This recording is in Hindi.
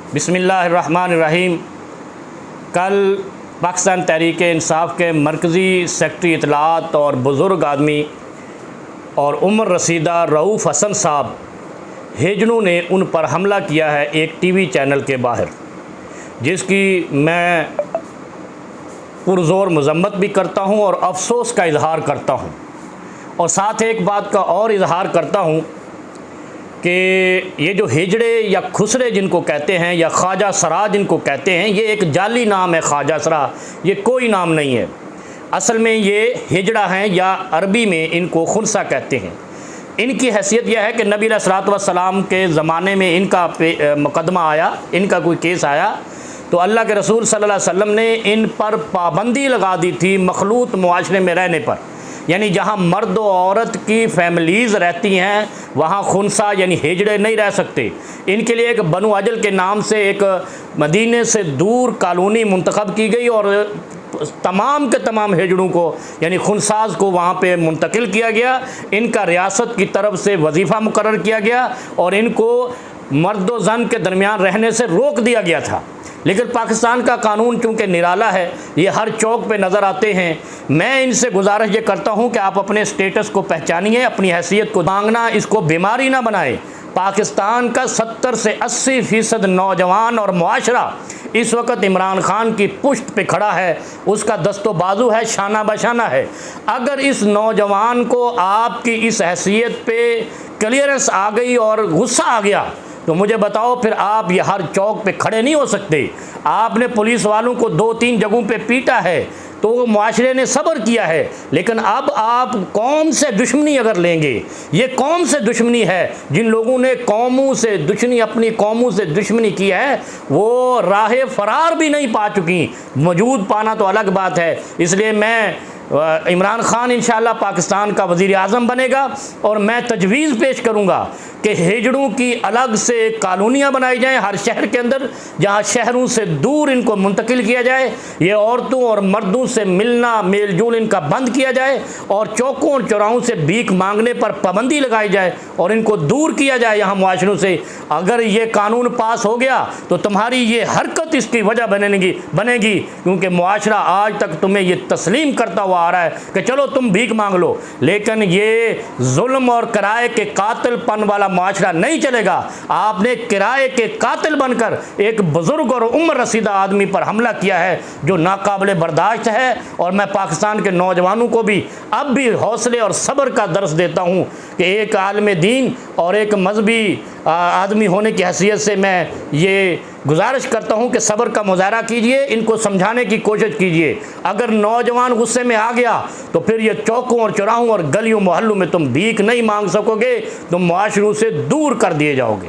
बिस्मिल्लाहिर्रहमानिर्रहीम। कल पाकिस्तान तहरीक इंसाफ के मरकज़ी सेक्रेटरी इत्तलात और बुज़ुर्ग आदमी और उम्र रसीदा रऊफ़ हसन साहब हेजड़ों ने उन पर हमला किया है एक टीवी चैनल के बाहर, जिसकी मैं पुरज़ोर मज़म्मत भी करता हूं और अफसोस का इज़हार करता हूं। और साथ एक बात का और इज़हार करता हूं कि ये जो हिजड़े या खुसरे जिनको कहते हैं या ख्वाजा सरा जिनको कहते हैं, ये एक जाली नाम है। ख्वाजा सरा ये कोई नाम नहीं है, असल में ये हिजड़ा हैं या अरबी में इनको खुनसा कहते हैं। इनकी हैसियत यह है कि नबी अलैहिस्सलातु वस्सलाम के ज़माने में इनका मुकदमा आया, इनका कोई केस आया तो अल्लाह के रसूल सल्लल्लाहु अलैहि वसल्लम ने इन पर पाबंदी लगा दी थी मखलूत मुआशरे में रहने पर। यानी जहाँ मर्द और औरत की फैमिलीज़ रहती हैं वहाँ खुनसा यानी हिजड़े नहीं रह सकते। इनके लिए एक बनु अजल के नाम से एक मदीने से दूर कॉलोनी मुंतखब की गई और तमाम के तमाम हिजड़ों को यानी खुनसाज को वहाँ पे मुंतकिल किया गया। इनका रियासत की तरफ से वजीफ़ा मुकर्रर किया गया और इनको मर्द व ज़न के दरमियान रहने से रोक दिया गया था। लेकिन पाकिस्तान का कानून चूँकि निराला है, ये हर चौक पे नज़र आते हैं। मैं इनसे गुजारिश ये करता हूँ कि आप अपने स्टेटस को पहचानिए, अपनी हैसियत को मांगना इसको बीमारी ना बनाए। पाकिस्तान का 70 से 80% नौजवान और मुआशरा इस वक्त इमरान खान की पुश्त पे खड़ा है, उसका दस्तो बाजू है, शाना बशाना है। अगर इस नौजवान को आपकी इस हैसियत पे क्लियरेंस आ गई और गुस्सा आ गया तो मुझे बताओ, फिर आप ये हर चौक पे खड़े नहीं हो सकते। आपने पुलिस वालों को 2-3 जगहों पे पीटा है तो मुआशरे ने सब्र किया है, लेकिन अब आप कौम से दुश्मनी अगर लेंगे, ये कौम से दुश्मनी है। जिन लोगों ने कौमों से दुश्मनी अपनी कौमों से दुश्मनी की है वो राह फरार भी नहीं पा चुकी, मौजूद पाना तो अलग बात है। इसलिए मैं इमरान खान इंशाअल्लाह पाकिस्तान का वज़ीर आज़म बनेगा और मैं तजवीज़ पेश करूँगा कि हिजड़ों की अलग से कॉलोनियाँ बनाई जाएँ हर शहर के अंदर, जहाँ शहरों से दूर इनको मुंतकिल किया जाए। ये औरतों और मर्दों से मिलना मेल जोल इनका बंद किया जाए और चौकों और चौराहों से भीख मांगने पर पाबंदी लगाई जाए और इनको दूर किया जाए यहाँ मुआशरों से। अगर ये कानून पास हो गया तो तुम्हारी ये हरकत इसकी वजह बनेगी, क्योंकि मुआशरा आज तक तुम्हें ये तस्लीम करता हुआ आ रहा है कि चलो तुम भीख मांग लो, लेकिन ये जुल्म और किराए के कातिलपन वाला मुआशरा नहीं चलेगा। आपने किराए के कातिल बनकर एक बुजुर्ग और उम्र रसीदा आदमी पर हमला किया है जो नाकाबिले बर्दाश्त है। और मैं पाकिस्तान के नौजवानों को भी अब भी हौसले और सब्र का दर्स देता हूँ कि एक आलिम दीन और एक मजहबी आदमी होने की हैसियत से मैं ये गुजारिश करता हूँ कि सब्र का मुजाहरा कीजिए, इनको समझाने की कोशिश कीजिए। अगर नौजवान गुस्से में आ गया तो फिर ये चौकों और चौराहों और गलियों मोहल्लों में तुम भीख नहीं मांग सकोगे, तुम मुआशरों से दूर कर दिए जाओगे।